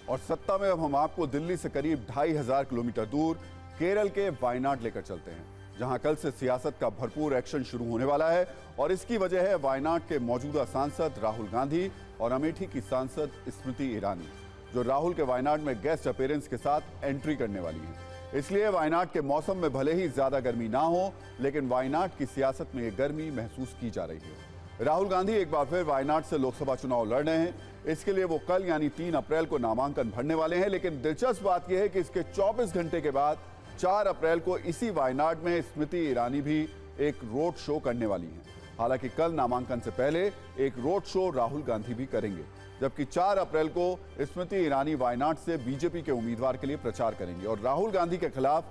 और सत्ता में अब हम आपको दिल्ली से करीब 2500 किलोमीटर दूर केरल के वायनाड लेकर चलते हैं, जहां कल से सियासत का भरपूर एक्शन शुरू होने वाला है। और इसकी वजह है वायनाड के मौजूदा सांसद राहुल गांधी और अमेठी की सांसद स्मृति ईरानी, जो राहुल के वायनाड में गेस्ट अपीयरेंस के साथ एंट्री करने वाली हैं। इसलिए वायनाड के मौसम में भले ही ज्यादा गर्मी ना हो, लेकिन वायनाड की सियासत में ये गर्मी महसूस की जा रही है। राहुल गांधी एक बार फिर वायनाड से लोकसभा चुनाव लड़ रहे हैं। इसके लिए वो कल यानी 3 अप्रैल को नामांकन भरने वाले हैं। लेकिन दिलचस्प बात यह है कि इसके 24 घंटे के बाद 4 अप्रैल को इसी वायनाड में स्मृति ईरानी भी एक रोड शो करने वाली हैं। हालांकि कल नामांकन से पहले एक रोड शो राहुल गांधी भी करेंगे, जबकि 4 अप्रैल को स्मृति ईरानी वायनाड से बीजेपी के उम्मीदवार के लिए प्रचार करेंगी और राहुल गांधी के खिलाफ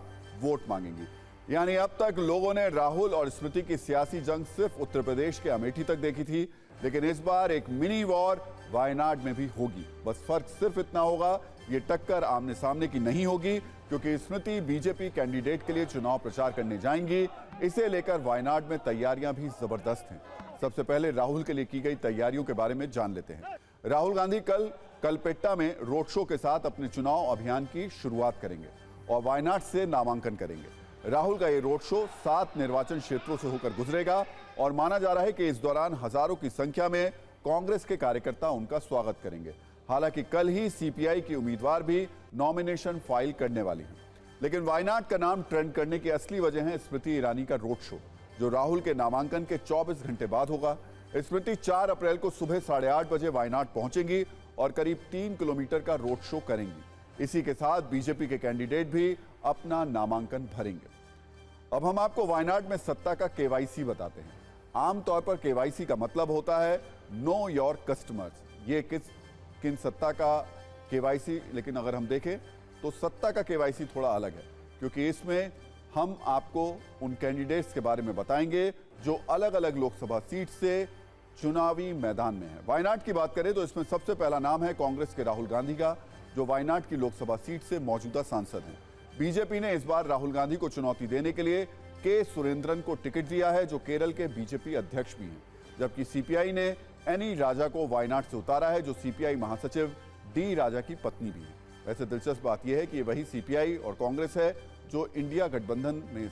वोट मांगेंगी। यानी अब तक लोगों ने राहुल और स्मृति की सियासी जंग सिर्फ उत्तर प्रदेश के अमेठी तक देखी थी, लेकिन इस बार एक मिनी वॉर वायनाड में भी होगी। बस फर्क सिर्फ इतना होगा, ये टक्कर आमने सामने की नहीं होगी, क्योंकि स्मृति बीजेपी कैंडिडेट के लिए चुनाव प्रचार करने जाएंगी। इसे लेकर वायनाड में तैयारियां भी जबरदस्त हैं। सबसे पहले राहुल के लिए की गई तैयारियों के बारे में जान लेते हैं। राहुल गांधी कल कलपेट्टा में रोड शो के साथ अपने चुनाव अभियान की शुरुआत करेंगे और वायनाड से नामांकन करेंगे। राहुल का ये रोड शो 7 निर्वाचन क्षेत्रों से होकर गुजरेगा और माना जा रहा है कि इस दौरान हजारों की संख्या में कांग्रेस के कार्यकर्ता उनका स्वागत करेंगे। हालांकि कल ही सीपीआई की उम्मीदवार भी नॉमिनेशन फाइल करने वाली हैं। लेकिन वायनाड का नाम ट्रेंड करने की असली वजह है स्मृति ईरानी का रोड शो, जो राहुल के नामांकन के 24 घंटे बाद होगा। स्मृति 4 अप्रैल को सुबह 8:30 बजे वायनाड पहुंचेंगी और करीब 3 किलोमीटर का रोड शो करेंगी। इसी के साथ बीजेपी के कैंडिडेट भी अपना नामांकन भरेंगे। अब हम आपको वायनाड में सत्ता का केवाईसी बताते हैं। आमतौर पर केवाईसी का मतलब होता है नो योर कस्टमर्स। ये किन सत्ता का केवाईसी, लेकिन अगर हम देखें तो सत्ता का केवाईसी थोड़ा अलग है, क्योंकि इसमें हम आपको उन कैंडिडेट्स के बारे में बताएंगे जो अलग अलग लोकसभा सीट से चुनावी मैदान में है। वायनाड की बात करें तो इसमें सबसे पहला नाम है कांग्रेस के राहुल गांधी का, जो वायनाड की लोकसभा सीट से मौजूदा सांसद हैं। बीजेपी ने इस बार राहुल गांधी को चुनौती देने के लिए के सुरेंद्रन को टिकट दिया है, जो केरल के बीजेपी अध्यक्ष भी हैं, जबकि सीपीआई ने एनी राजा को वायनाड से उतारा है, जो सीपीआई महासचिव डी राजा की पत्नी भी है। वैसे दिलचस्प बात यह है कि वही सीपीआई और कांग्रेस है जो इंडिया गठबंधन में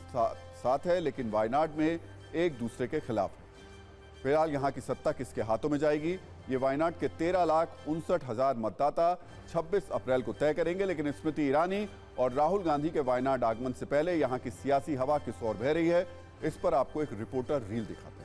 साथ है, लेकिन वायनाड में एक दूसरे के खिलाफ है। फिलहाल यहां की सत्ता किसके हाथों में जाएगी, ये वायनाड के 13,59,000 मतदाता 26 अप्रैल को तय करेंगे। लेकिन स्मृति ईरानी और राहुल गांधी के वायनाड आगमन से पहले यहां की सियासी हवा किस ओर बह रही है, इस पर आपको एक रिपोर्टर रील दिखाते हैं।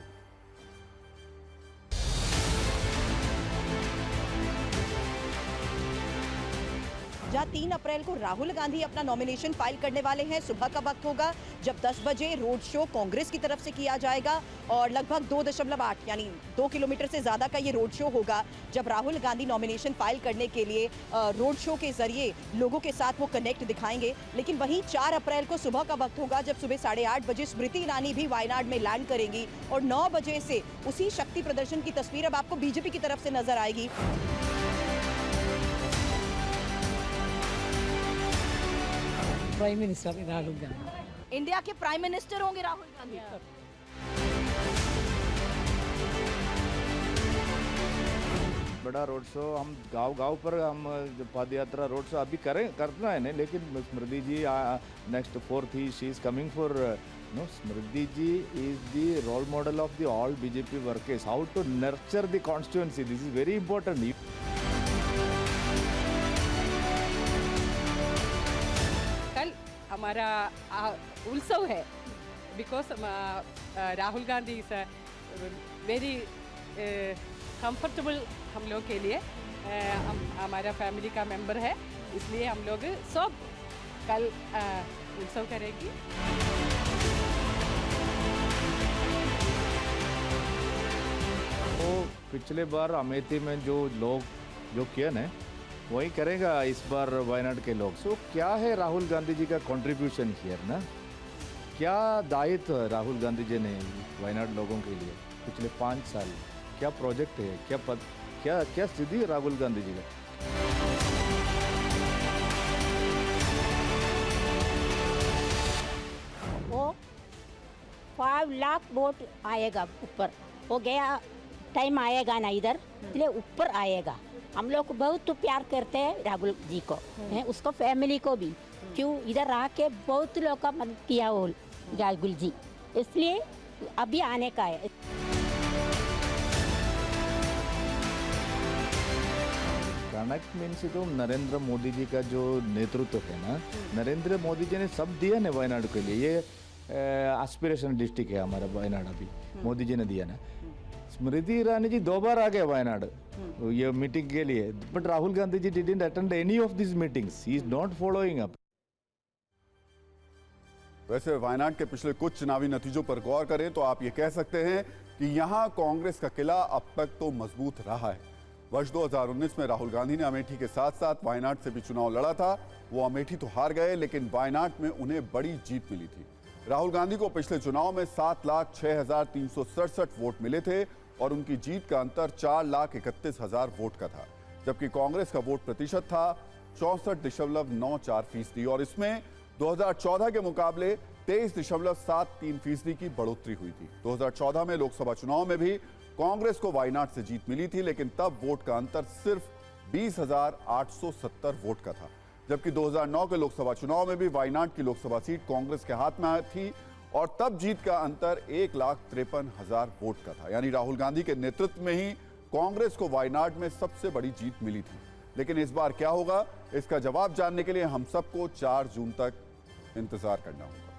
जहां 3 अप्रैल को राहुल गांधी अपना नॉमिनेशन फाइल करने वाले हैं, सुबह का वक्त होगा जब 10 बजे रोड शो कांग्रेस की तरफ से किया जाएगा और लगभग 2.8 यानी 2 किलोमीटर से ज़्यादा का ये रोड शो होगा, जब राहुल गांधी नॉमिनेशन फाइल करने के लिए रोड शो के जरिए लोगों के साथ वो कनेक्ट दिखाएंगे। लेकिन वहीं 4 अप्रैल को सुबह का वक्त होगा जब सुबह 8:30 बजे स्मृति ईरानी भी वायनाड में लैंड करेंगी और 9 बजे से उसी शक्ति प्रदर्शन की तस्वीर अब आपको बीजेपी की तरफ से नजर आएगी। Prime minister Rahul Gandhi, India के प्राइम मिनिस्टर होंगे राहुल गांधी। बड़ा रोड शो हम गांव पर हम पद यात्रा रोड शो अभी करना है ना, लेकिन Smriti ji next 4th she is coming for no. Smriti ji is the role model of the all BJP workers, how to nurture the constituency, this is very important. हमारा उत्सव है because Rahul Gandhi is very comfortable हम लोग के लिए, हमारा फैमिली का मेंबर है, इसलिए हम लोग सब कल उत्सव करेंगे। वो पिछले बार अमेठी में जो लोग जो किया ना, वही करेगा इस बार वायनाड के लोग। सो क्या है राहुल गांधी जी का कंट्रीब्यूशन हियर ना, क्या दायित्व राहुल गांधी जी ने वायनाड लोगों के लिए पिछले 5 साल, क्या प्रोजेक्ट है, क्या स्थिति है राहुल गांधी जी का। वो 5 लाख वोट आएगा ऊपर, हो गया टाइम आएगा ना इधर, इसलिए ऊपर आएगा हम लोग बहुत प्यार करते हैं राहुल जी को, हैं उसको फैमिली को भी। क्यों इधर आके बहुत लोग का मदद किया वो राहुल जी, इसलिए अभी आने का है। कनेक्ट मीन्स तो नरेंद्र मोदी जी का जो नेतृत्व है ना, नरेंद्र मोदी जी ने सब दिया ना वायनाड के लिए। ये एस्पिरेशन डिस्ट्रिक्ट है हमारा वायनाड, अभी मोदी जी ने दिया ना। स्मृति ईरानी जी 2 बार आ गए वायनाड ये मीटिंग के लिए, but Rahul Gandhi ji didn't attend any of this meetings, he is not following up. वैसे वायनाड के पिछले कुछ चुनावी नतीजों पर गौर करें तो आप ये कह सकते हैं कि यहां कांग्रेस का किला अब तक तो मजबूत रहा है। वर्ष 2019 में राहुल गांधी ने अमेठी के साथ साथ वायनाड से भी चुनाव लड़ा था। वो अमेठी तो हार गए, लेकिन वायनाड में उन्हें बड़ी जीत मिली थी। राहुल गांधी को पिछले चुनाव में 7,06,367 वोट मिले थे और उनकी जीत का अंतर 4,31,000 वोट का था, जबकि कांग्रेस का वोट प्रतिशत था 64.94% और इसमें 2014 के मुकाबले 23.73% की बढ़ोतरी हुई थी। 2014 में लोकसभा चुनाव में भी कांग्रेस को वायनाड से जीत मिली थी, लेकिन तब वोट का अंतर सिर्फ 20,870 वोट का था, जबकि 2009 के लोकसभा चुनाव में भी वायनाड की लोकसभा सीट कांग्रेस के हाथ में थी और तब जीत का अंतर 1,53,000 वोट का था। यानी राहुल गांधी के नेतृत्व में ही कांग्रेस को वायनाड में सबसे बड़ी जीत मिली थी। लेकिन इस बार क्या होगा, इसका जवाब जानने के लिए हम सबको 4 जून तक इंतजार करना होगा।